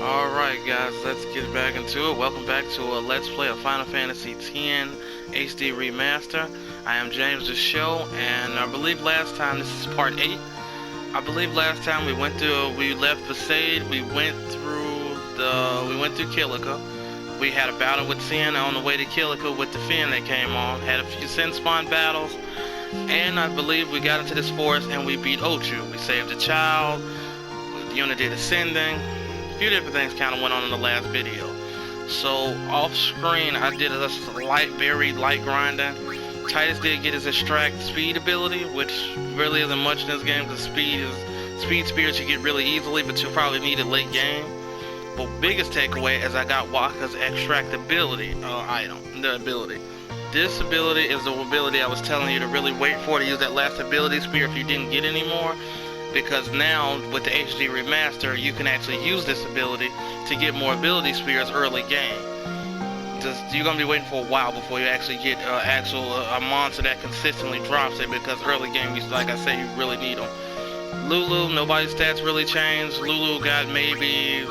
Alright guys, let's get back into it. Welcome back to a Let's Play of Final Fantasy X HD Remaster. I am James the Show, and I believe last time, this is part 8. I believe last time we left Besaid, we went through Kilika. We had a battle with Sin on the way to Kilika with the Finn that came on. Had a few Sin spawn battles, and I believe we got into this forest and we beat Ochu. We saved a child, the unit did ascending. A few different things kind of went on in the last video. So off screen I did a very light grinding. Titus did get his extract speed ability, which really isn't much in this game because speed spears you get really easily, but you'll probably need it late game. But biggest takeaway is I got Wakka's extract ability This ability is the ability I was telling you to really wait for, to use that last ability spear if you didn't get any more. Because now, with the HD Remaster, you can actually use this ability to get more ability spears early game. You're going to be waiting for a while before you actually get a monster that consistently drops it, because early game, like I say, you really need them. Lulu, nobody's stats really changed. Lulu got maybe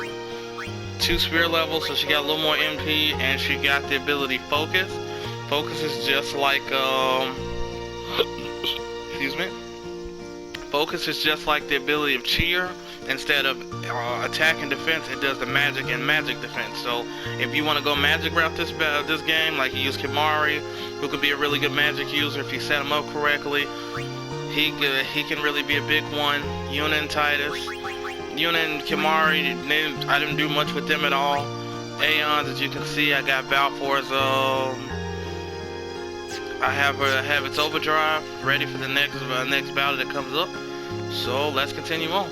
2 spear levels, so she got a little more MP, and she got the ability Focus. Focus is just like, excuse me. Focus is just like the ability of Cheer. Instead of attack and defense, it does the magic and magic defense. So if you want to go magic route this game, like you use Kimahri, who could be a really good magic user if you set him up correctly, he can really be a big one. Yuna and Titus. Yuna and Kimahri, I didn't do much with them at all. Aeons, as you can see, I got Balfour's, I have its overdrive ready for the next battle that comes up. So let's continue on.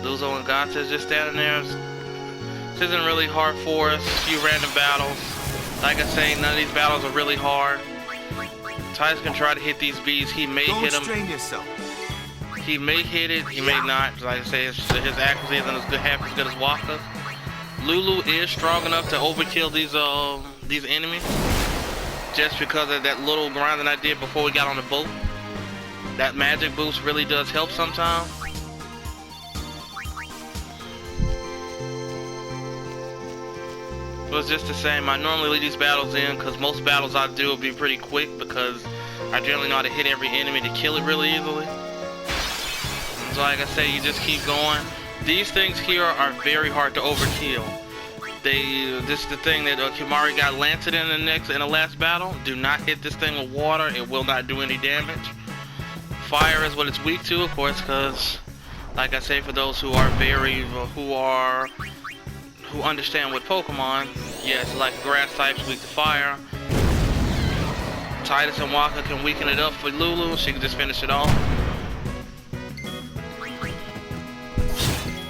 Luzo and Gata is just standing there. This isn't really hard for us. A few random battles. Like I say, none of these battles are really hard. Titus can try to hit these bees. He may hit them. Don't strain yourself. He may hit it. He may not. Like I say, his accuracy isn't half as good as Wakka's. Lulu is strong enough to overkill these enemies. Just because of that little grinding I did before we got on the boat. That magic boost really does help sometimes. But it's just the same. I normally leave these battles in because most battles I do will be pretty quick, because I generally know how to hit every enemy to kill it really easily. So like I say, you just keep going. These things here are very hard to overkill. This is the thing that Kimahri got lanced in the last battle. Do not hit this thing with water. It will not do any damage. Fire is what it's weak to, of course, because, like I say, for those who are who understand what Pokemon, yes, like grass types weak to fire. Titus and Wakka can weaken it up for Lulu. She can just finish it off.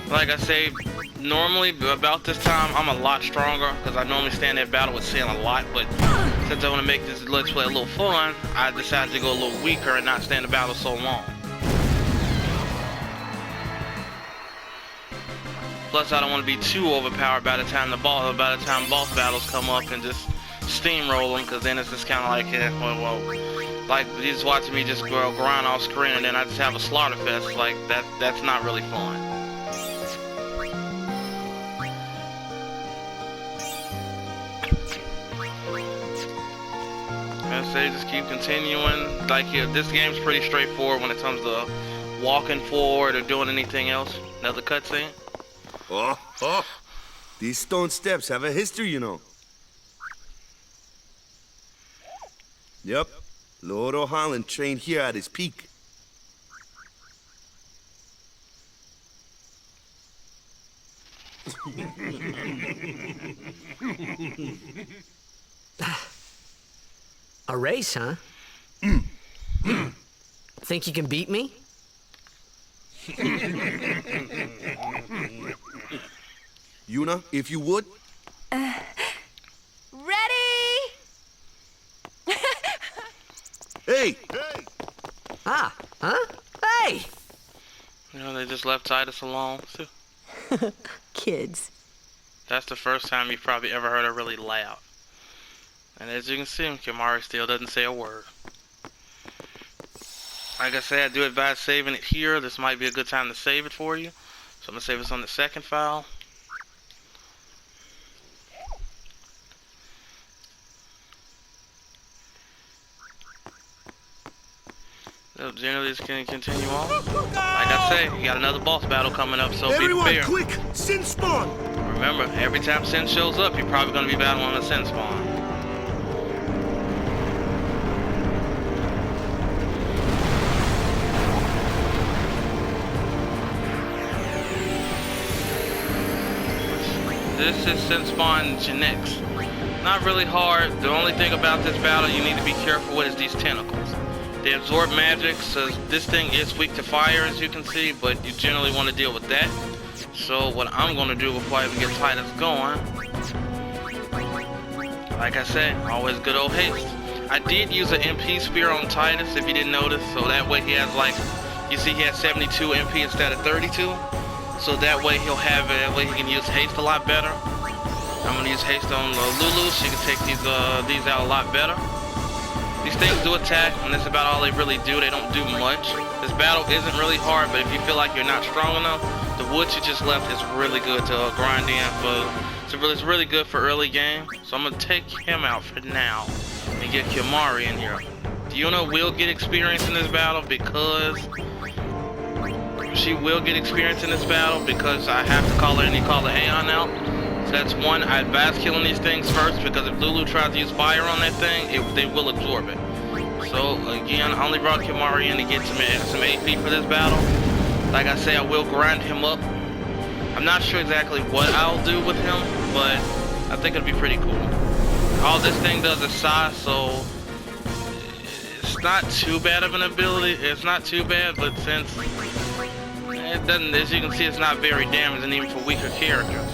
Like I say, normally about this time I'm a lot stronger, because I normally stand that battle with Sin a lot, but since I want to make this Let's Play a little fun, I decided to go a little weaker and not stand the battle so long. Plus I don't want to be too overpowered by the time boss battles come up and just steamroll them, because then it's just kind of like, like you're just watching me just grind off screen and then I just have a slaughter fest. Like that's not really fun. I say just keep continuing. Like this game's pretty straightforward when it comes to walking forward or doing anything else. Another cutscene. Oh. These stone steps have a history, you know. Yep. Lord O'Holland trained here at his peak. A race, huh? Think you can beat me? Yuna, if you would. Ready? Hey! Ah, huh? Hey! You know, they just left Titus alone. Kids. That's the first time you've probably ever heard her really laugh. And as you can see, Kimahri still doesn't say a word. Like I said, I do it by saving it here. This might be a good time to save it for you. So I'm going to save this on the second file. So generally, it's gonna continue on. Like I say, you got another boss battle coming up, so Everyone, be prepared. quick! Sin spawn! Remember, every time Sin shows up, you're probably gonna be battling a Sin spawn. This is Sin spawn Genix. Not really hard. The only thing about this battle you need to be careful with is these tentacles. They absorb magic, so this thing is weak to fire, as you can see, but you generally want to deal with that. So what I'm going to do before I even get Titus going, like I said, always good old haste. I did use an MP spear on Titus, if you didn't notice, so that way he has like, you see he has 72 MP instead of 32. So that way he'll have it, that way he can use haste a lot better. I'm going to use haste on Lulu, she can take these out a lot better. These things do attack, and that's about all they really do. They don't do much. This battle isn't really hard, but if you feel like you're not strong enough, the wood you just left is really good to grind in for. It's really good for early game. So I'm gonna take him out for now and get Kimari in here. Yuna will get experience in this battle because she will get experience in this battle because I have to call her and call the Aeon out. So that's one. I advise killing these things first because if Lulu tries to use fire on that thing, they will absorb it. So again, I only brought Kimari in to get some AP for this battle. Like I say, I will grind him up. I'm not sure exactly what I'll do with him, but I think it'll be pretty cool. All this thing does is size, so it's not too bad of an ability. It's not too bad, but since it doesn't, as you can see, it's not very damaging even for weaker characters.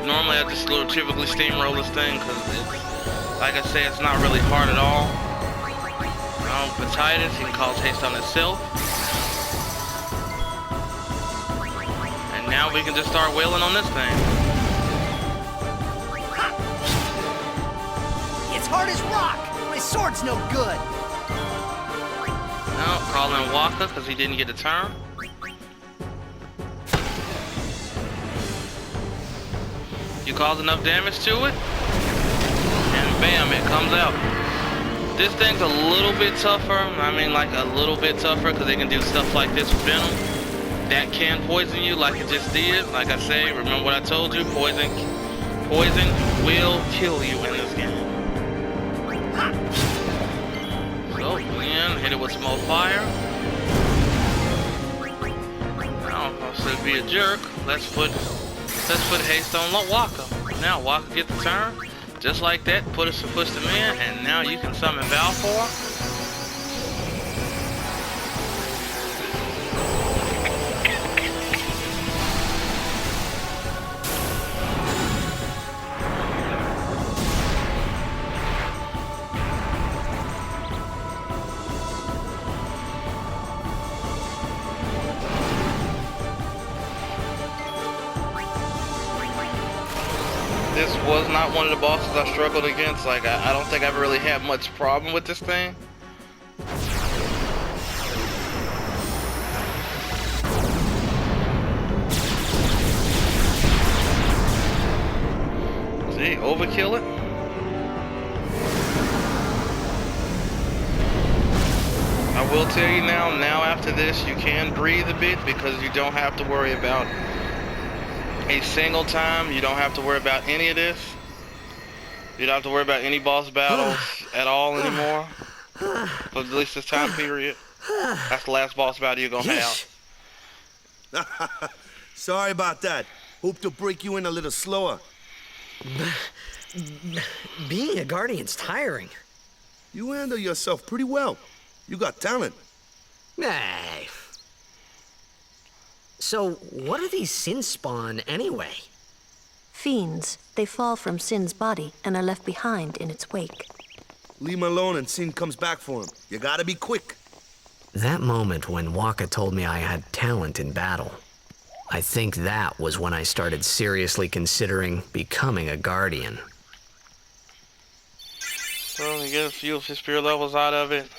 Normally I just typically steamroll this thing because it's, like I say, it's not really hard at all. For Titus, he can cause haste on himself. And now we can just start wailing on this thing. It's hard as rock! My sword's no good! Now, calling Waka because he didn't get a turn. You cause enough damage to it, and bam, it comes out. This thing's a little bit tougher. I mean, like a little bit tougher because they can do stuff like this with Venom. That can poison you like it just did. Like I say, remember what I told you? Poison will kill you in this game. So, again, hit it with some more fire. Now, instead of be a jerk, let's put haste on Waka. Now Waka get the turn. Just like that, push them in, and now you can summon Valfor. This was not one of the bosses I struggled against. Like, I don't think I've really had much problem with this thing. See, overkill it. I will tell you now after this, you can breathe a bit because you don't have to worry about a single time. You don't have to worry about any of this. You don't have to worry about any boss battles at all anymore. For at least this time period. That's the last boss battle you're gonna have. Sorry about that. Hope to break you in a little slower. Being a guardian's tiring. You handle yourself pretty well. You got talent. Hey. So, what are these Sin spawn anyway? Fiends. They fall from Sin's body and are left behind in its wake. Leave him alone and Sin comes back for him. You gotta be quick. That moment when Waka told me I had talent in battle, I think that was when I started seriously considering becoming a guardian. So you get a few of his spear levels out of it.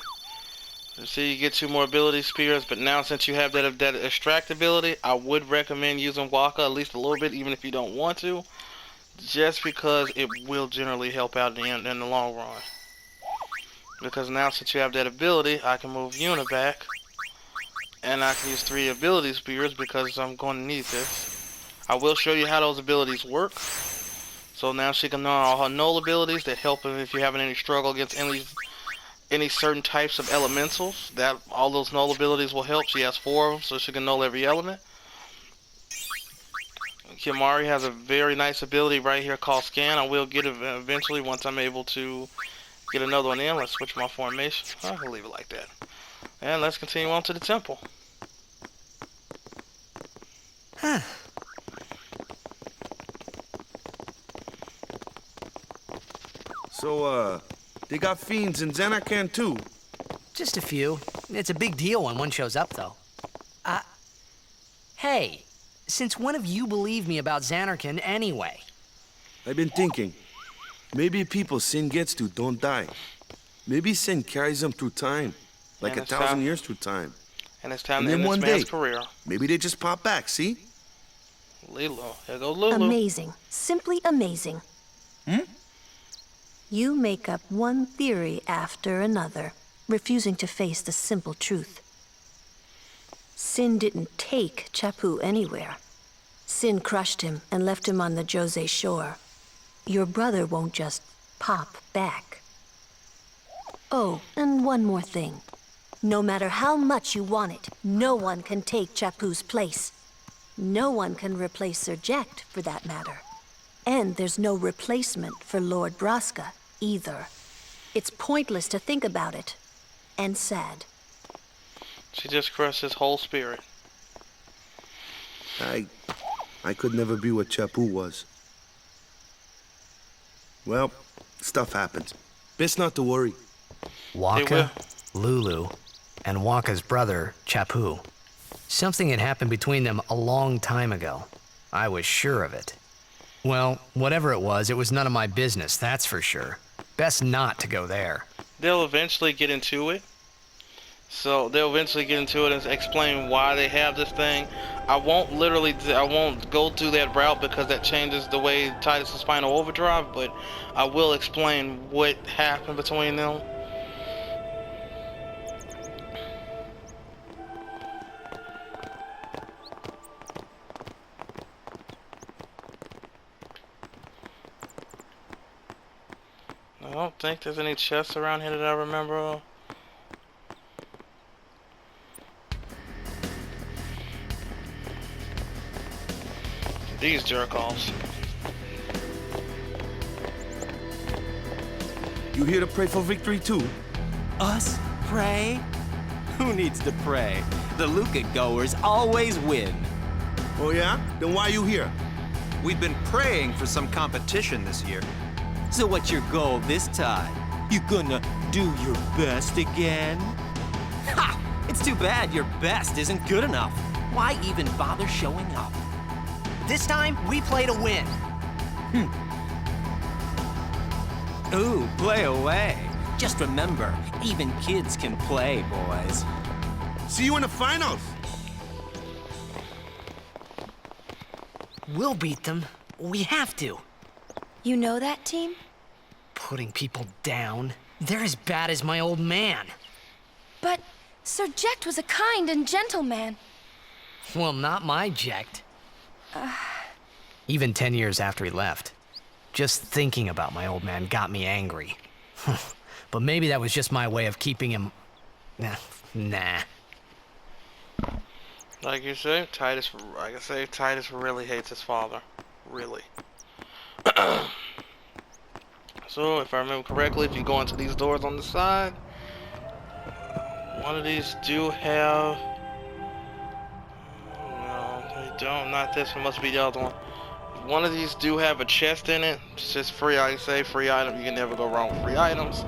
You see, you get 2 more ability spears, but now since you have that extract ability, I would recommend using Waka at least a little bit, even if you don't want to, just because it will generally help out in the long run. Because now since you have that ability, I can move Yuna back. And I can use 3 ability spears because I'm going to need this. I will show you how those abilities work. So now she can know all her null abilities that help if you're having any struggle against any certain types of elementals. That all those null abilities will help. She has 4 of them, so she can null every element. Kimari has a very nice ability right here called Scan. I will get it eventually once I'm able to get another one in. Let's switch my formation. I'll leave it like that. And let's continue on to the temple. Huh. So, they got fiends in Zanarkand too. Just a few. It's a big deal when one shows up, though. Hey, since when have you believed me about Zanarkand anyway? I've been thinking, maybe people sin gets to don't die. Maybe sin carries them through time, like And 1,000 years through time. And it's time And to then end this one man's day- career. Maybe they just pop back, see? Lulu. Here goes Lulu. Amazing. Simply amazing. You make up one theory after another, refusing to face the simple truth. Sin didn't take Chapu anywhere. Sin crushed him and left him on the Jose shore. Your brother won't just pop back. Oh, and one more thing. No matter how much you want it, no one can take Chapu's place. No one can replace Sir Jekt, for that matter. And there's no replacement for Lord Braska, either. It's pointless to think about it. And sad. She just crushed his whole spirit. I could never be what Chapu was. Well, stuff happens. Best not to worry. Waka, Lulu, and Waka's brother, Chapu. Something had happened between them a long time ago. I was sure of it. Well, whatever it was none of my business, that's for sure. Best not to go there. They'll eventually get into it. So they'll eventually get into it and explain why they have this thing. I won't go through that route because that changes the way Titus' Final Overdrive, but I will explain what happened between them. I don't think there's any chests around here that I remember. These jerk-offs. You here to pray for victory too? Us? Pray? Who needs to pray? The Luca Goers always win. Oh yeah? Then why you here? We've been praying for some competition this year. So what's your goal this time? You gonna do your best again? Ha! It's too bad your best isn't good enough. Why even bother showing up? This time, we play to win. Ooh, play away. Just remember, even kids can play, boys. See you in the finals. We'll beat them. We have to. You know that team? Putting people down. They're as bad as my old man. But Sir Jekt was a kind and gentle man. Well, not my Jekt. Even 10 years after he left. Just thinking about my old man got me angry. But maybe that was just my way of keeping him... Nah. Like you say, Titus really hates his father. Really. So, if I remember correctly, if you go into these doors on the side, one of these do have... No, they don't. Not this one. Must be the other one. One of these do have a chest in it. It's just free, like I say, free item. You can never go wrong with free items.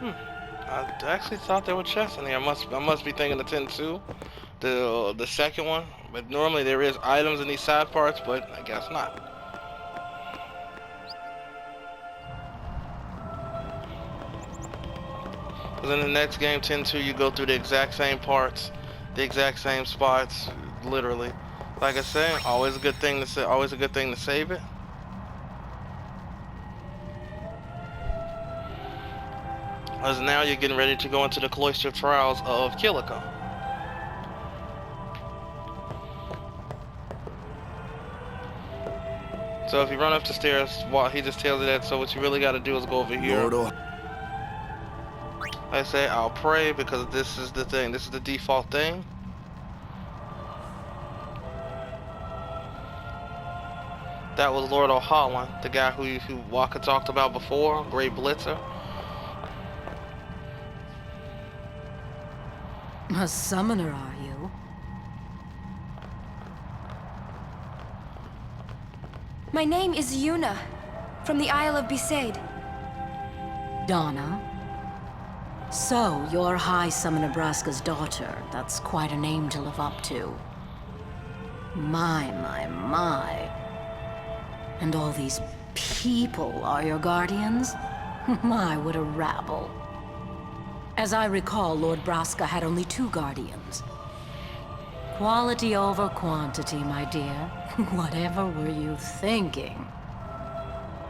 I actually thought there were chests in here. I must be thinking of 10-2, the second one. But normally there is items in these side parts, but I guess not. Because in the next game, 10-2, you go through the exact same parts, the exact same spots, literally. Like I say, always a good thing to say. Always a good thing to save it. As now you're getting ready to go into the cloister trials of Kilika. So if you run up the stairs, well, he just tells you that, so what you really got to do is go over here. I say I'll pray because this is the thing, this is the default thing. That was Lord O'Holland, the guy who Walker talked about before, Great Blitzer. A summoner, are you? My name is Yuna, from the Isle of Besaid. Donna? So, you're High Summoner Braska's daughter. That's quite a name to live up to. My. And all these people are your guardians? My, what a rabble. As I recall, Lord Braska had only 2 guardians. Quality over quantity, my dear. Whatever were you thinking?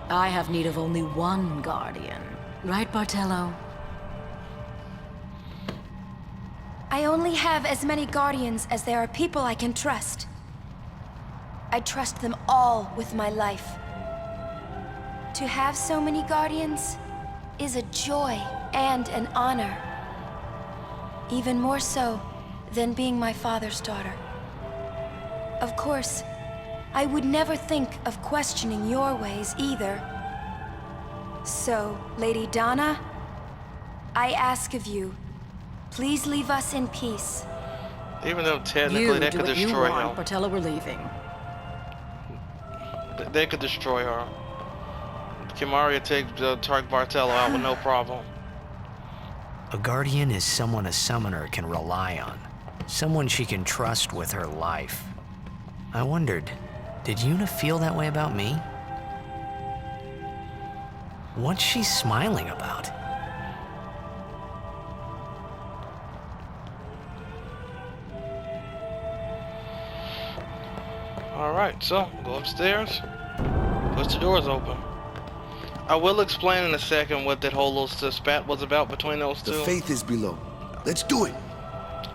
I have need of only 1 guardian. Right, Bartello? I only have as many guardians as there are people I can trust. I trust them all with my life. To have so many guardians is a joy and an honor. Even more so than being my father's daughter. Of course, I would never think of questioning your ways either. So, Lady Donna, I ask of you, please leave us in peace. Even though technically they could destroy him. Bartello, we're leaving. They could destroy her. Kimaria take Tark Bartello out with no problem. A guardian is someone a summoner can rely on. Someone she can trust with her life. I wondered, did Yuna feel that way about me? What's she smiling about? Alright, so go upstairs. Push the doors open. I will explain in a second what that whole little spat was about between those two. The faith is below. Let's do it.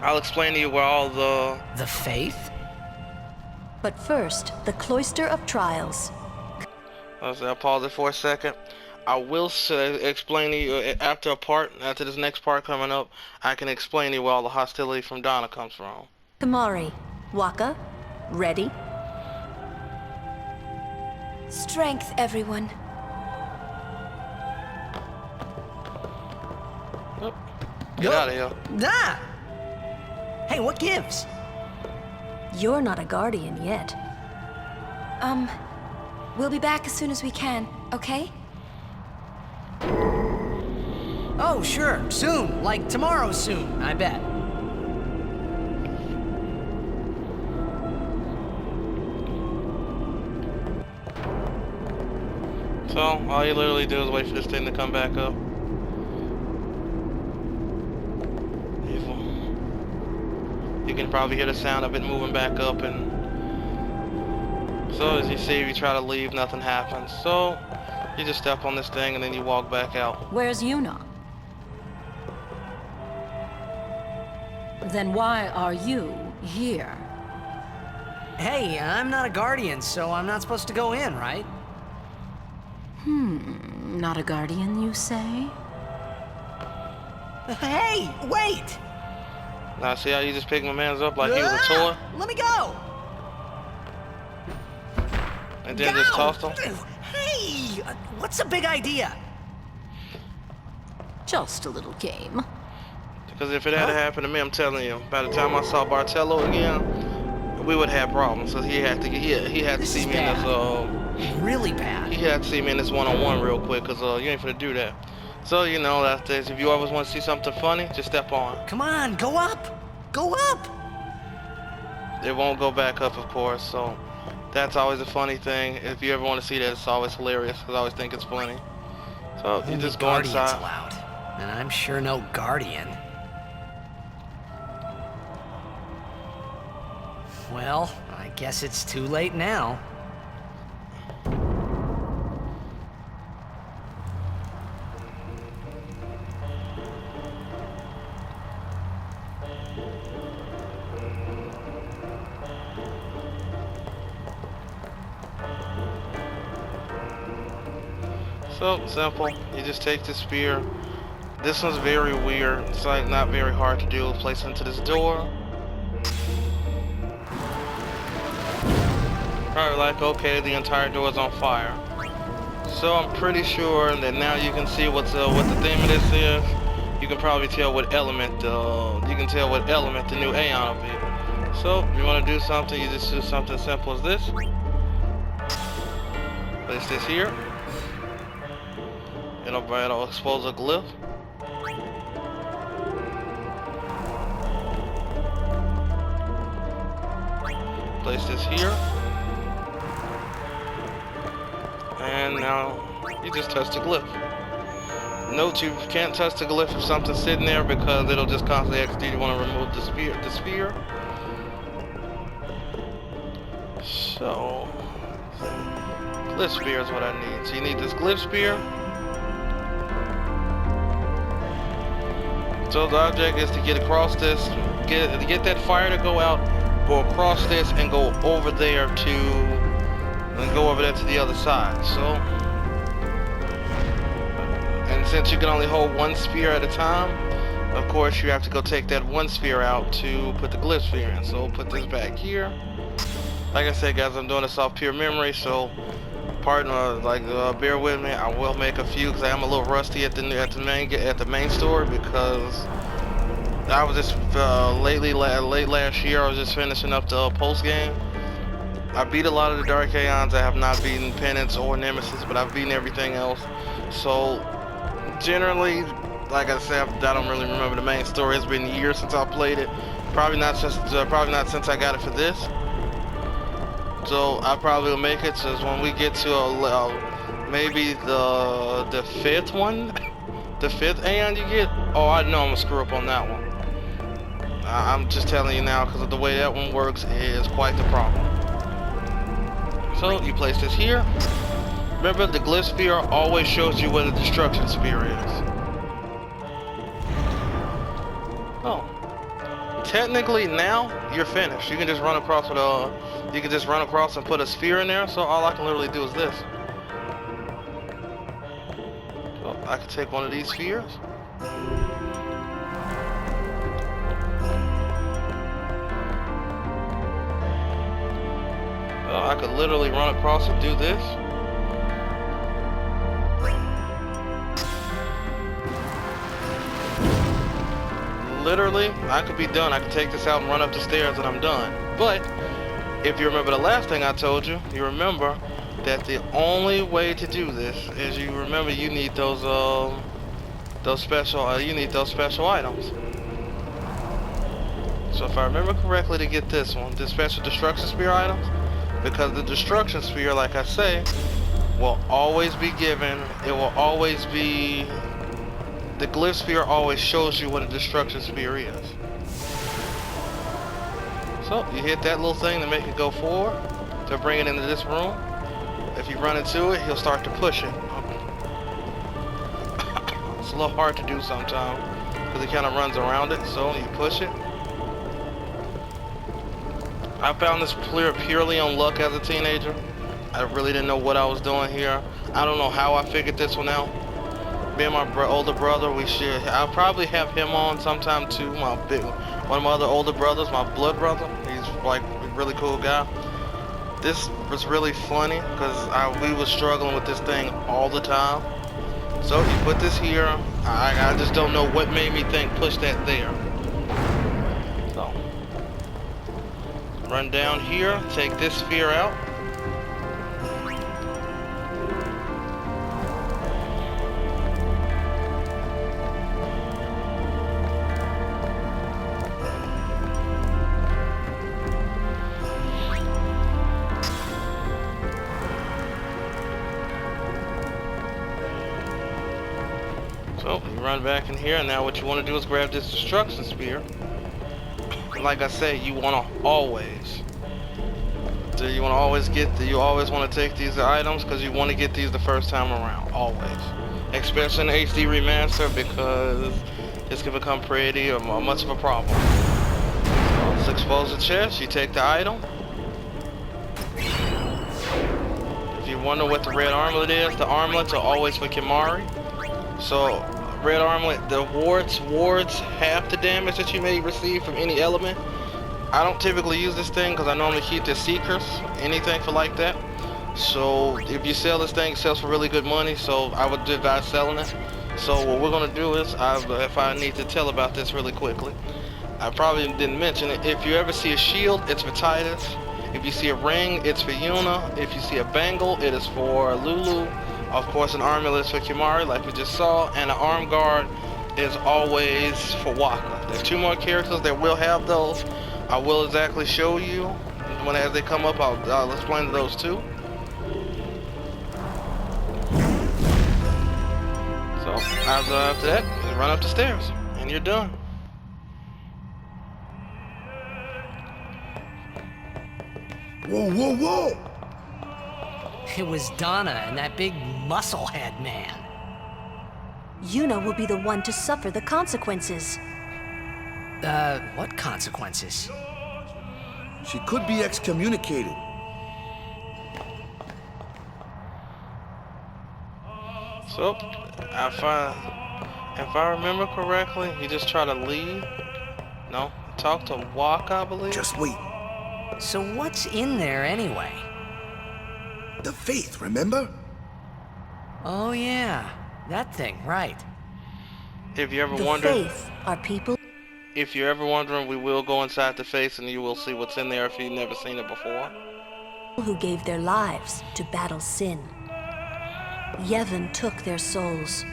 I'll explain to you where all the... The faith? But first, the Cloister of Trials. I'll pause it for a second. I will explain to you after this next part coming up, I can explain to you where all the hostility from Donna comes from. Kamari, Waka, ready? Strength, everyone. Get out of here. Nah! Hey, what gives? You're not a guardian yet. We'll be back as soon as we can, okay? Oh, sure, soon. Like tomorrow soon, I bet. So, all you literally do is wait for this thing to come back up. Evil. You can probably hear the sound of it moving back up, and so as you see, if you try to leave, nothing happens. So, you just step on this thing and then you walk back out. Where's Yuna? Then why are you here? Hey, I'm not a guardian, so I'm not supposed to go in, right? Not a guardian, you say? Hey, wait! Now see how you just picked my man's up like he was a toy? Let me go! And then just tossed him? Hey! What's the big idea? Just a little game. Because if it had happened to me, I'm telling you, by the time I saw Bartello again, we would have problems. So he had to see me in this, really bad. he had to see me in this one-on-one real quick, because you ain't finna do that. So, you know, that's this. If you always want to see something funny, just step on. Come on, go up! Go up! It won't go back up, of course, so that's always a funny thing. If you ever want to see that, it's always hilarious, because I always think it's funny. So, you just go inside. Allowed. And I'm sure no guardian. Well, I guess it's too late now. So simple. You just take the spear. This one's very weird. It's like not very hard to do. Place it into this door. Probably like, okay, the entire door is on fire. So I'm pretty sure that now you can see what the theme of this is. You can probably tell what element the new Aeon will be. So if you want to do something, you just do something simple as this. Place this here. It'll expose a glyph. Place this here. And now you just touch the glyph. Note you can't touch the glyph if something's sitting there because it'll just constantly ask you to want to remove the sphere. So glyph spear is what I need. So you need this glyph spear. So the object is to get across this, get that fire to go out, go across this, and go over there to the other side. So, and since you can only hold one sphere at a time, of course you have to go take that one sphere out to put the glyph sphere in. So we'll put this back here. Like I said, guys, I'm doing this off pure memory, so bear with me. I will make a few because I am a little rusty at the main story because I was just late last year. I was just finishing up the post game. I beat a lot of the Dark Aeons. I have not beaten Penance or Nemesis, but I've beaten everything else. So generally, like I said, I don't really remember the main story. It's been years since I played it. Probably not since I got it for this. So I probably will make it so when we get to maybe the fifth one, the fifth Aeon you get. Oh, I know I'm gonna screw up on that one. I'm just telling you now because of the way that one works is quite the problem. So you place this here. Remember, the glyph sphere always shows you where the destruction sphere is. Oh. Technically now you're finished. You can just run across and put a sphere in there. So all I can literally do is this. So I can take one of these spheres. So I could literally run across and do this. Literally, I could be done. I could take this out and run up the stairs and I'm done. But if you remember the last thing I told you, you remember that the only way to do this is you need those special items. So if I remember correctly, to get this special destruction sphere items, because the destruction sphere, like I say, will always be given. It will always be. The glyph sphere always shows you what a destruction sphere is. So you hit that little thing to make it go forward, to bring it into this room. If you run into it, he'll start to push it. It's a little hard to do sometimes because he kind of runs around it. So you push it. I found this purely on luck as a teenager. I really didn't know what I was doing here. I don't know how I figured this one out. Me and my older brother, I'll probably have him on sometime too. One of my other older brothers, my blood brother. He's like a really cool guy. This was really funny because we was struggling with this thing all the time. So you put this here. I just don't know what made me think push that there. So run down here, take this sphere out. So you run back in here, and now what you want to do is grab this destruction spear. Like I said, you want to always want to take these items because you want to get these the first time around, always. Especially in HD remaster because this can become pretty or much of a problem. So let's expose the chest. You take the item. if you wonder what the red armlet is, the armlets are always for Kimahri. So, red armlet, the wards half the damage that you may receive from any element. I don't typically use this thing because I normally keep the Seekers, anything for like that. So, if you sell this thing, it sells for really good money, so I would advise selling it. So what we're going to do is, if I need to tell about this really quickly, I probably didn't mention it. If you ever see a shield, it's for Titus. If you see a ring, it's for Yuna. If you see a bangle, it is for Lulu. Of course, an amulet is for Kimahri, like we just saw. And an arm guard is always for Waka. There's 2 more characters that will have those. I will exactly show you. As they come up, I'll explain those too. So, after that, just run up the stairs, and you're done. Whoa, whoa, whoa! It was Donna and that big musclehead man. Yuna will be the one to suffer the consequences. What consequences? She could be excommunicated. So, if I remember correctly, you just try to leave. No, talk to Waka, I believe. Just wait. So what's in there anyway? The faith, remember? Oh yeah, that thing, right. If you ever The wonder, faith are people if you're ever wondering, we will go inside the face, and you will see what's in there if you've never seen it before. who gave their lives to battle sin. Yevon took their souls,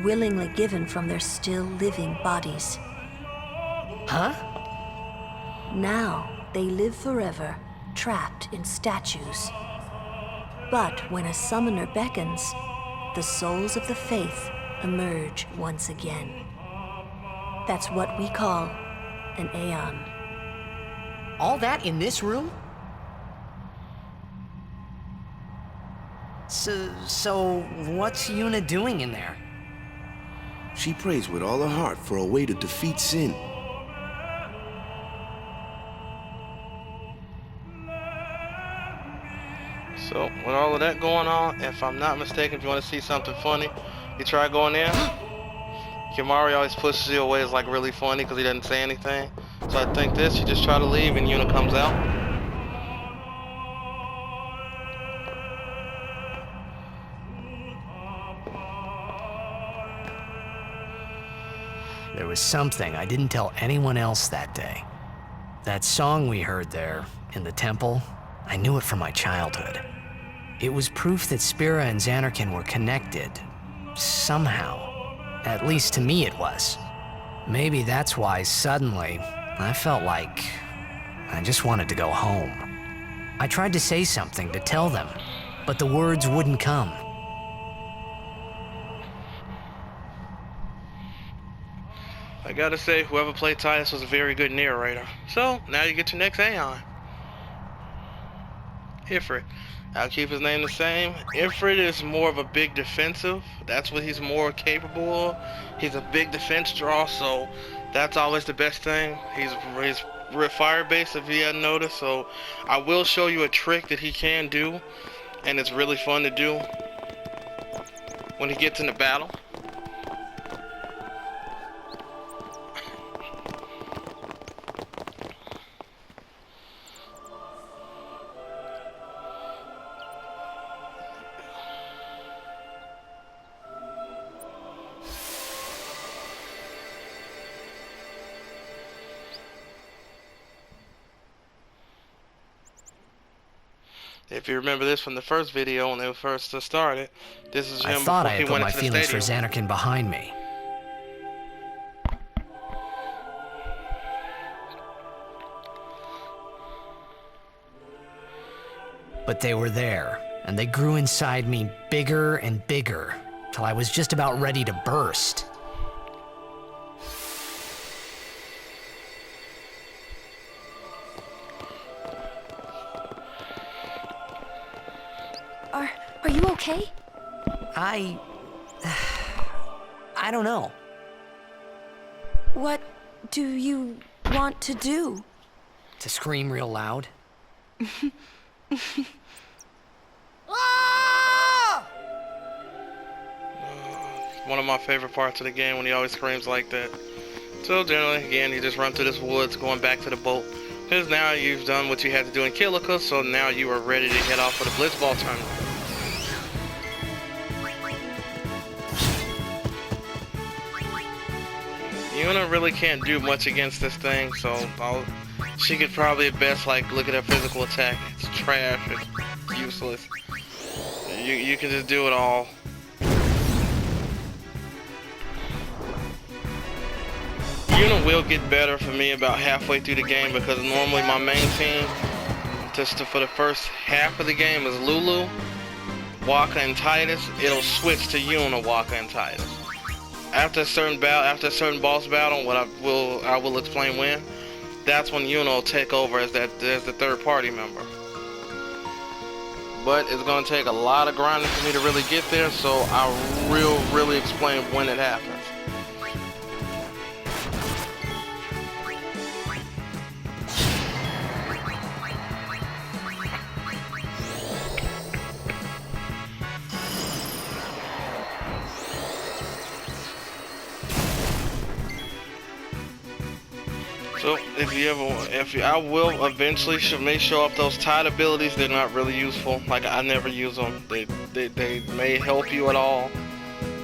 willingly given from their still living bodies. Huh? Now they live forever, trapped in statues. But when a summoner beckons, the souls of the faith emerge once again. That's what we call an Aeon. All that in this room? So what's Yuna doing in there? She prays with all her heart for a way to defeat sin. So, with all of that going on, if I'm not mistaken, if you want to see something funny, you try going in. Kimahri always pushes you away. It's like really funny because he doesn't say anything. So I think this, you just try to leave and Yuna comes out. There was something I didn't tell anyone else that day. That song we heard there, in the temple, I knew it from my childhood. It was proof that Spira and Xanarkin were connected. Somehow. At least to me it was. Maybe that's why suddenly, I felt like I just wanted to go home. I tried to say something to tell them, but the words wouldn't come. I gotta say, whoever played Titus was a very good narrator. So, now you get your next Aeon. Ifrit. I'll keep his name the same. Ifrit is more of a big defensive. That's what he's more capable of. He's a big defense draw, so that's always the best thing. He's fire-based, if you hadn't noticed, so I will show you a trick that he can do, and it's really fun to do when he gets into battle. If you remember this from the first video when they first started, this is him I thought before I he had put went my into the feelings for stadium. Xanarkin behind me. But they were there, and they grew inside me bigger and bigger, till I was just about ready to burst. Are you okay? I don't know. What do you want to do? To scream real loud. Ah! One of my favorite parts of the game when he always screams like that. So generally, again, you just run through this woods, going back to the boat. Because now you've done what you had to do in Kilika, so now you are ready to head off for the Blitzball tournament. Yuna really can't do much against this thing, so she could probably at best like look at her physical attack. It's trash, it's useless. You can just do it all. Yuna will get better for me about halfway through the game because normally my main team, for the first half of the game, is Lulu, Wakka, and Titus. It'll switch to Yuna, Wakka, and Titus. After a certain boss battle, I will explain when. That's when Yuna will take over as the third party member. But it's gonna take a lot of grinding for me to really get there, so I'll really explain when it happens. So I will eventually may show up those tide abilities. They're not really useful. Like I never use them. They may help you at all.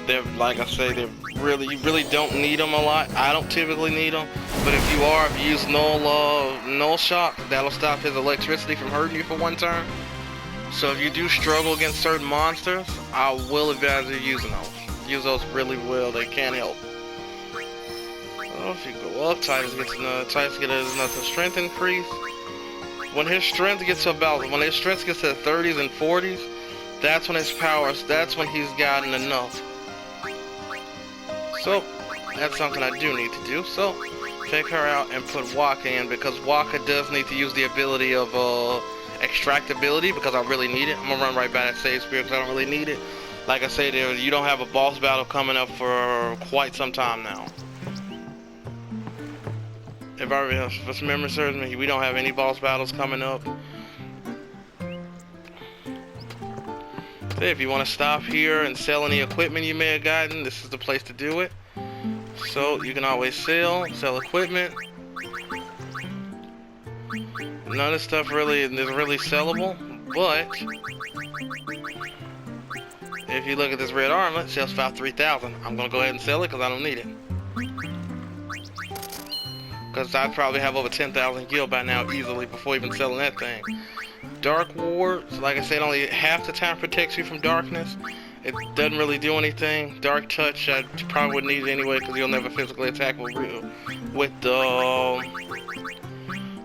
They're like I say, you really don't need them a lot. I don't typically need them, but if you use null shock, that'll stop his electricity from hurting you for one turn. So if you do struggle against certain monsters, I will advise you using those. Use those really well. They can help. If you go up, Titus gets another strength increase. When his strength gets to the 30s and 40s, that's when that's when he's gotten enough. So that's something I do need to do. So take her out and put Wakka in because Wakka does need to use the ability of extractability because I really need it. I'm gonna run right by that save spear because I don't really need it. Like I said, you don't have a boss battle coming up for quite some time now. If memory serves me, we don't have any boss battles coming up. So if you want to stop here and sell any equipment you may have gotten, this is the place to do it. So you can always sell equipment. None of this stuff is really sellable, but if you look at this red armlet, it sells for about 3,000. I'm gonna go ahead and sell it because I don't need it. Because I probably have over 10,000 gil by now easily before even selling that thing. Dark Ward, like I said, only half the time protects you from darkness. It doesn't really do anything. Dark Touch, I probably wouldn't need it anyway because you'll never physically attack with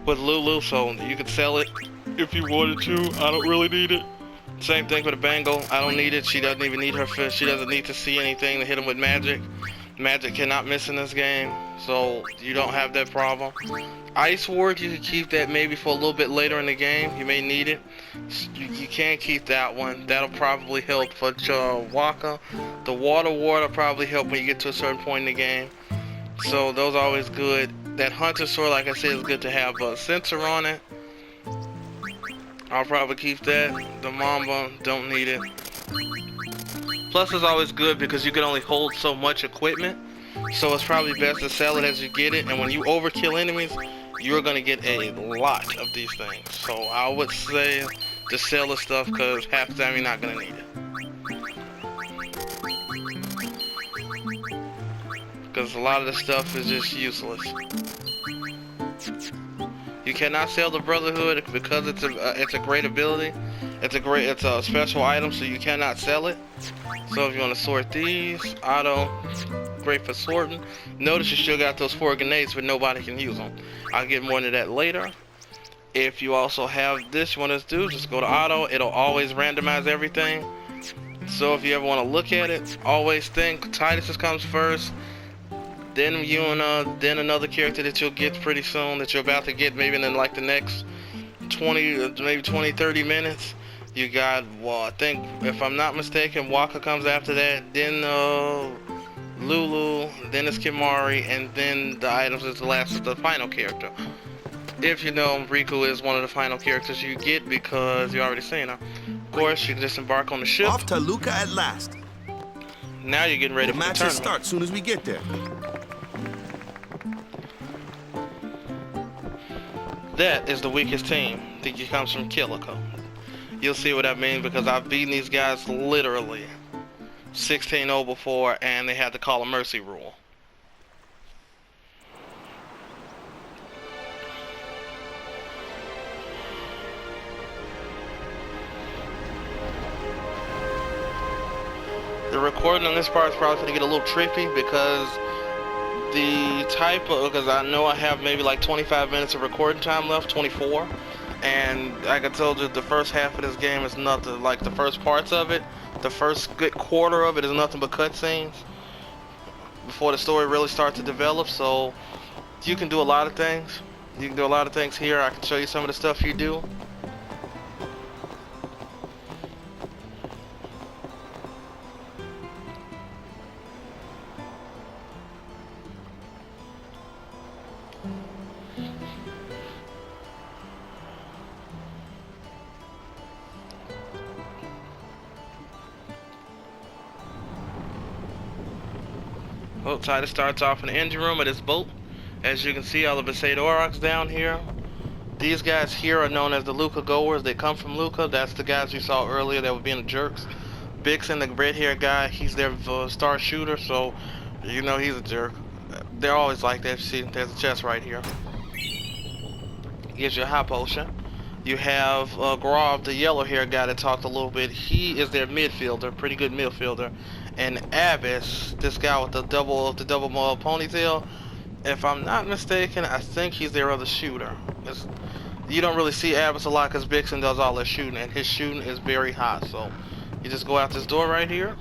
Lulu, so you could sell it if you wanted to. I don't really need it. Same thing with a Bangle. I don't need it. She doesn't even need her fish. She doesn't need to see anything to hit him with magic. Magic cannot miss in this game, so you don't have that problem. Ice Ward, you can keep that maybe for a little bit later in the game. You may need it. You can keep that one. That'll probably help for Wakka. The Water Ward will probably help when you get to a certain point in the game. So those are always good. That Hunter Sword, like I said, is good to have a sensor on it. I'll probably keep that. The Mamba, don't need it. Plus it's always good because you can only hold so much equipment, so it's probably best to sell it as you get it, and when you overkill enemies, you're going to get a lot of these things. So I would say to sell the stuff because half the time you're not going to need it. Because a lot of the stuff is just useless. You cannot sell the Brotherhood because it's a great ability. It's a special item, so you cannot sell it. So if you want to sort these, auto, great for sorting. Notice you still got those 4 grenades, but nobody can use them. I'll get more into that later. If you also have this, you want to do, just go to auto. It'll always randomize everything. So if you ever want to look at it, always think Titus comes first. Then Yuna, then another character that you'll get pretty soon, that you're about to get maybe in like the next 20-30 minutes. You got, well, I think, if I'm not mistaken, Wakka comes after that, then Lulu, then it's Kimari, and then the items is the final character. If you know, Riku is one of the final characters you get because you already seen her. Of course, you can just embark on the ship. Off to Luca at last. Now you're getting ready The for the matches tournament. start soon as we get there. That is the weakest team. I think it comes from Killico. You'll see what I mean because I've beaten these guys literally 16-0 before, and they had to call a mercy rule. The recording on this part is probably going to get a little trippy because because I know I have maybe like 25 minutes of recording time left, 24, and like I told you, the first half of this game is nothing, like the first parts of it, the first good quarter of it is nothing but cutscenes before the story really starts to develop. So you can do a lot of things. You can do a lot of things here. I can show you some of the stuff you do. Well, Titus starts off in the engine room of this boat. As you can see, all the Besaid Aurochs down here. These guys here are known as the Luca Goers. They come from Luca. That's the guys you saw earlier that were being jerks. Bixen, the red-haired guy, he's their star shooter, so you know he's a jerk. They're always like that. See, there's a chest right here. Gives you a high potion. You have Grov, the yellow-haired guy that talked a little bit. He is their midfielder, pretty good midfielder. And Abyss, this guy with the double ponytail, if I'm not mistaken, I think he's their other shooter. You don't really see Abyss a lot because Bixen does all their shooting, and his shooting is very hot. So you just go out this door right here.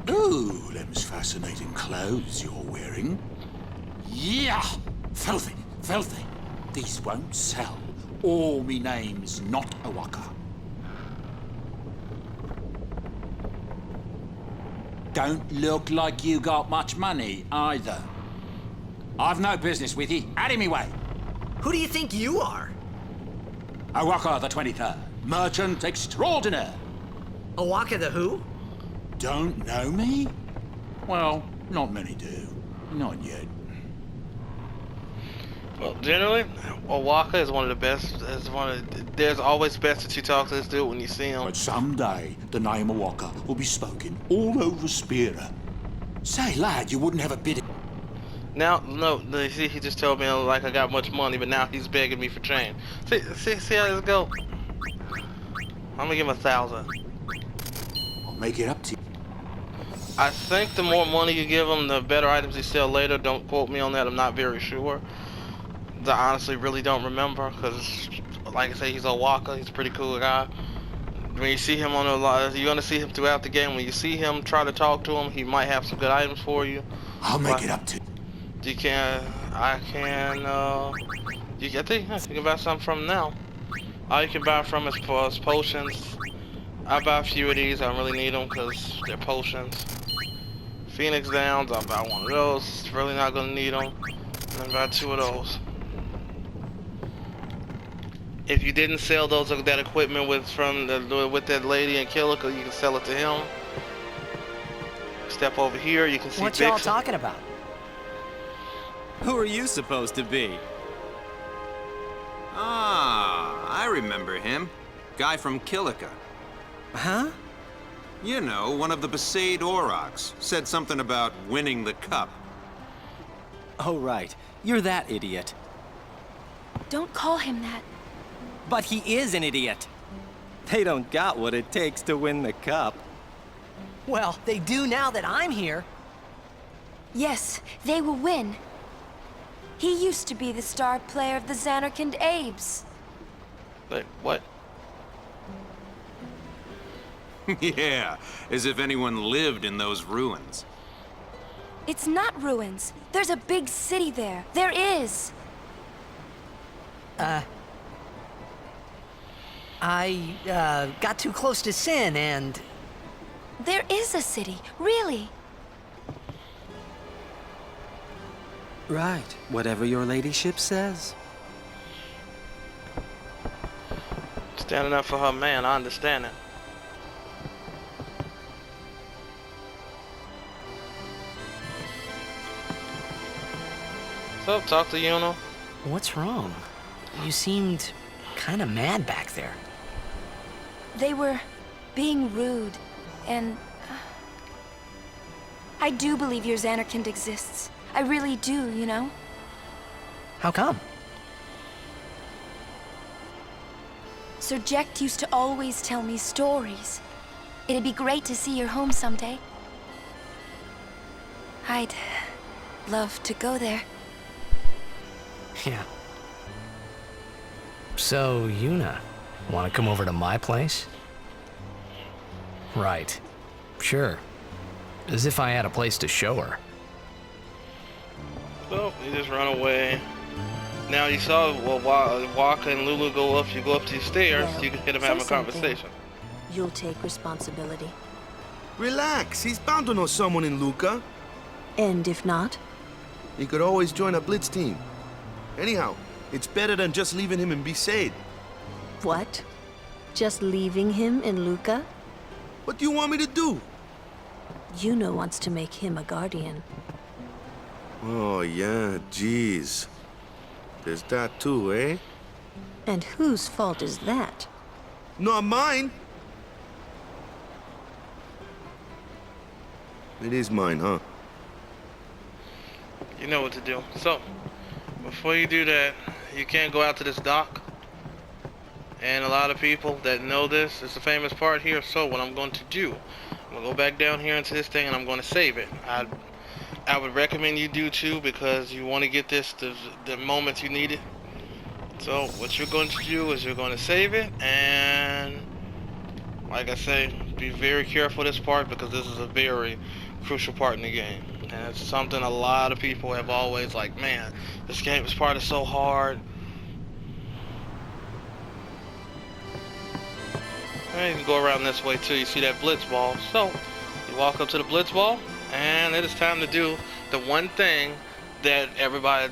Ooh, them's fascinating clothes you're wearing. Yeah, filthy, filthy. These won't sell. Or me name's not Awaka. Don't look like you got much money, either. I've no business with you. Out of me way. Who do you think you are? Awaka the 23rd, merchant extraordinaire. Awaka the who? Don't know me? Well, not many do. Not yet. Well, generally, Awaka is one of the best. There's always best that you talk to this dude when you see him. But someday, the name Awaka will be spoken all over Spira. Say, lad, you wouldn't have a bit of... Now, no, see, he just told me like I got much money, but now he's begging me for change. See how this go? I'm gonna give him 1,000. I'll make it up to you. I think the more money you give him, the better items he sell later. Don't quote me on that. I'm not very sure. I honestly really don't remember because, like I say, he's a Walker. He's a pretty cool guy. When you see him on you're gonna see him throughout the game. When you see him, try to talk to him. He might have some good items for you. I'll make it up to you. I think you can buy something from him now. All you can buy from is potions. I buy a few of these. I don't really need them because they're potions. Phoenix Downs, I'll buy one of those. Really not gonna need them. And then buy 2 of those. If you didn't sell that equipment with that lady in Killico, you can sell it to him. Step over here, you can see What y'all talking about? Who are you supposed to be? Ah, I remember him. Guy from Killica. Huh? You know, one of the Besaid Aurochs. Said something about winning the cup. Oh, right. You're that idiot. Don't call him that. But he is an idiot. They don't got what it takes to win the cup. Well, they do now that I'm here. Yes, they will win. He used to be the star player of the Xanarkand Abes. Wait, what? Yeah, as if anyone lived in those ruins. It's not ruins. There's a big city there. There is. I got too close to Sin and... There is a city, really. Right, whatever your ladyship says. Standing up for her man, I understand it. So, talk to Yuna. What's wrong? You seemed kind of mad back there. They were being rude, and I do believe your Xanarkand exists. I really do, you know? How come? Sir Jecht used to always tell me stories. It'd be great to see your home someday. I'd love to go there. Yeah. So, Yuna, want to come over to my place? Right. Sure. As if I had a place to show her. Well, you just run away. Now you saw Waka and Lulu go up. You go up these stairs. Well, You can hit them say having a something. conversation. You'll take responsibility. Relax, he's bound to know someone in Luca. And if not, He could always join a blitz team. Anyhow, it's better than just leaving him in Besaid. what? Just leaving him in Luca? What do you want me to do? Yuna wants to make him a guardian. Oh, yeah, jeez. There's that too, eh? And whose fault is that? Not mine. It is mine, huh? You know what to do. So, before you do that, you can't go out to this dock. And a lot of people that know this, it's a famous part here. So what I'm going to do, I'm going to go back down here into this thing and I'm going to save it. I would recommend you do too, because you want to get this the moment you need it. So what you're going to do is you're going to save it, and like I say, be very careful this part, because this is a very crucial part in the game. And it's something a lot of people have always like, man, this part is so hard. And you can go around this way too. You see that blitz ball. So you walk up to the blitz ball, and it is time to do the one thing that everybody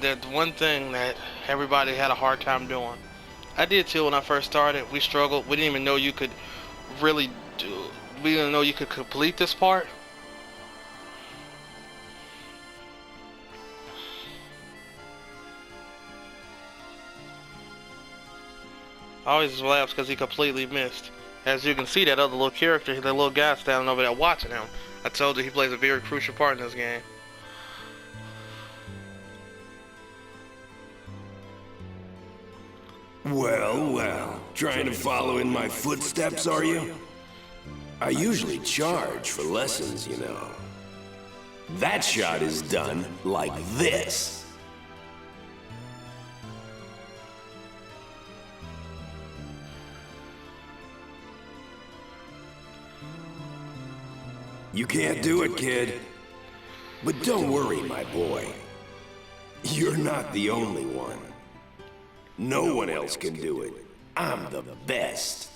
had a hard time doing. I did too when I first started. We struggled. We didn't even know you could really do. We didn't know you could complete this part. I always laugh because he completely missed. As you can see, that other little character, that little guy standing over there watching him. I told you he plays a very crucial part in this game. Well, well, trying to follow in my footsteps, are you? I usually charge for lessons, you know. That shot is done like this. You can't do it, kid. But don't worry, my boy. You're not the only one. No one else can do it. I'm the best.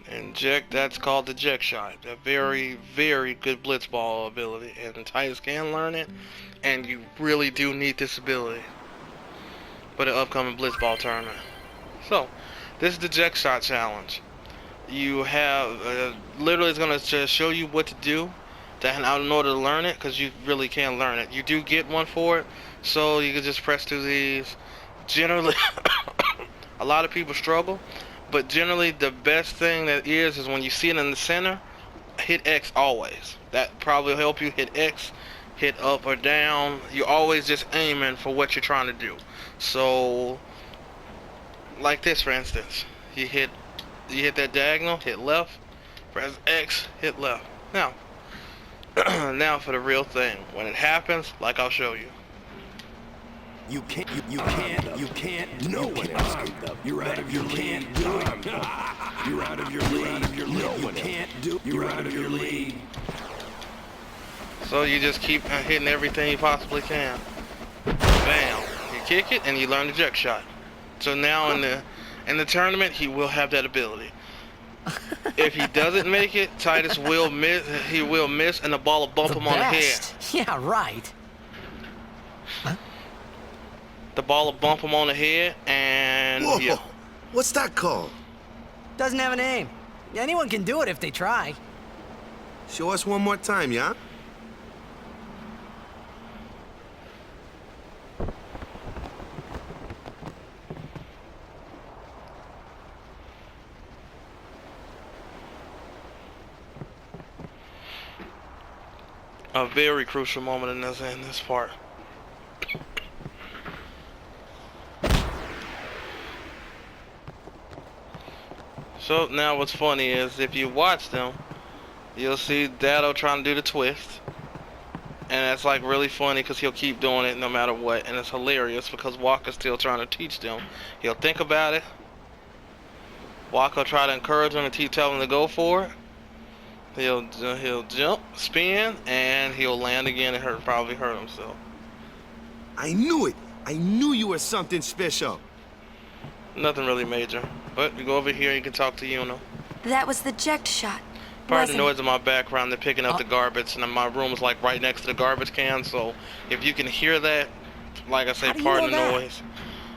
And that's called the Jecht shot. A very, very good blitzball ability. And Titus can learn it. And you really do need this ability for the upcoming blitzball tournament. So, this is the Jecht shot challenge. You have, literally it's going to just show you what to do in order to learn it, because you really can't learn it. You do get one for it, so you can just press through these. Generally, a lot of people struggle, but generally the best thing that is when you see it in the center, hit X always. That probably will help you. Hit X, hit up or down. You're always just aiming for what you're trying to do. So, like this for instance, you hit that diagonal, hit left, press X, hit left. Now, now for the real thing. When it happens, like I'll show you. You can't. No one else can. You're out of your league. You're out of your league. You can't do. You're out of your league. So you just keep hitting everything you possibly can. Bam. You kick it and you learn the Jecht shot. So now in the tournament, he will have that ability. If he doesn't make it, Titus will miss. He will miss, and the ball will bump him on the head. Yeah, right. Huh? The ball will bump him on the head, and Whoa! yeah. What's that called? Doesn't have a name. Anyone can do it if they try. Show us one more time, yeah? A very crucial moment in this part. So now what's funny is if you watch them, you'll see Dado trying to do the twist. And it's like really funny because he'll keep doing it no matter what. And it's hilarious because Walker's still trying to teach them. He'll think about it. Walker will try to encourage him and keep telling him to go for it. He'll jump, spin, and he'll land again and probably hurt himself. I knew it! I knew you were something special! Nothing really major. But you go over here and you can talk to Yuna. That was the eject shot. Part of the noise in my background, they're picking up the garbage, and my room is like right next to the garbage can, so if you can hear that, like I say, part of the noise.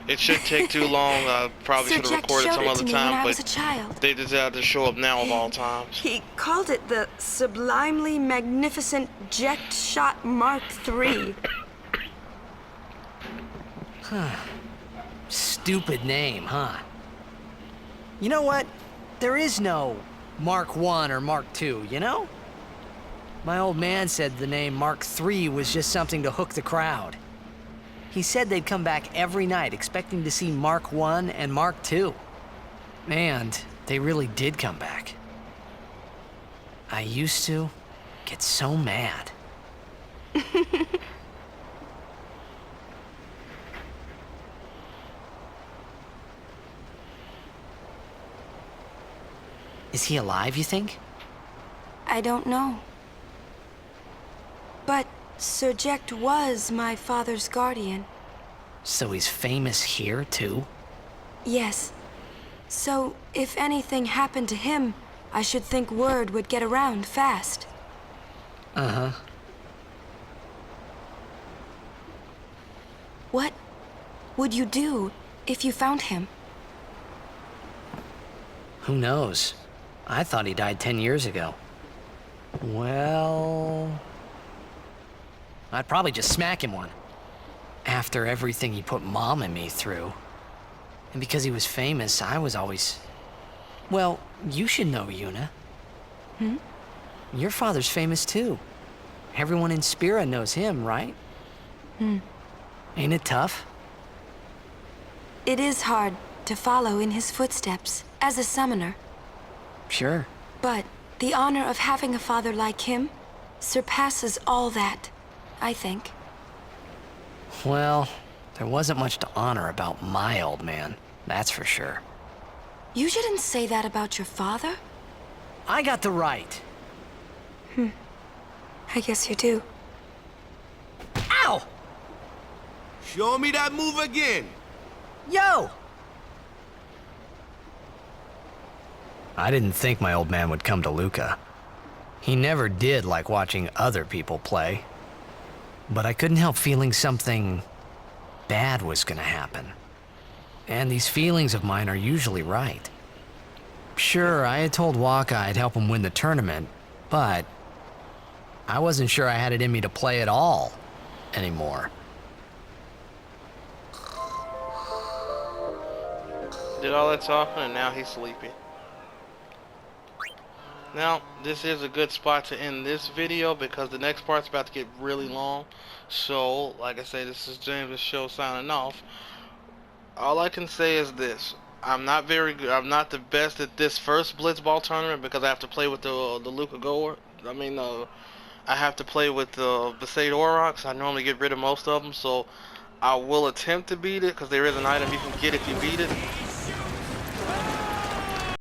It shouldn't take too long. I probably should have recorded some other time, but they decided to show up now of all times. He called it the Sublimely Magnificent Eject Shot Mark III. Stupid name, huh? You know what? There is no Mark I or Mark II, you know? My old man said the name Mark III was just something to hook the crowd. He said they'd come back every night expecting to see Mark I and Mark II. And they really did come back. I used to get so mad. Is he alive, you think? I don't know. But Surject was my father's guardian. So he's famous here, too? Yes. So, if anything happened to him, I should think word would get around fast. Uh-huh. What would you do if you found him? Who knows? I thought he died 10 years ago. Well, I'd probably just smack him one. After everything he put Mom and me through. And because he was famous, I was always... Well, you should know, Yuna. Hmm? Your father's famous too. Everyone in Spira knows him, right? Hmm. Ain't it tough? It is hard to follow in his footsteps as a summoner. Sure. But the honor of having a father like him surpasses all that, I think. Well, there wasn't much to honor about my old man, that's for sure. You shouldn't say that about your father. I got the right. I guess you do. Ow! Show me that move again! Yo! I didn't think my old man would come to Luca. He never did like watching other people play. But I couldn't help feeling something bad was gonna happen. And these feelings of mine are usually right. Sure, I had told Waka I'd help him win the tournament, but I wasn't sure I had it in me to play at all anymore. Did all that talking and now he's sleepy. Now, this is a good spot to end this video because the next part's about to get really long. So, like I say, this is James' show signing off. All I can say is this. I'm not very good. I'm not the best at this first Blitzball tournament because I have to play with the Luca Goers. I have to play with the Besaid Aurochs. I normally get rid of most of them, so I will attempt to beat it because there is an item you can get if you beat it.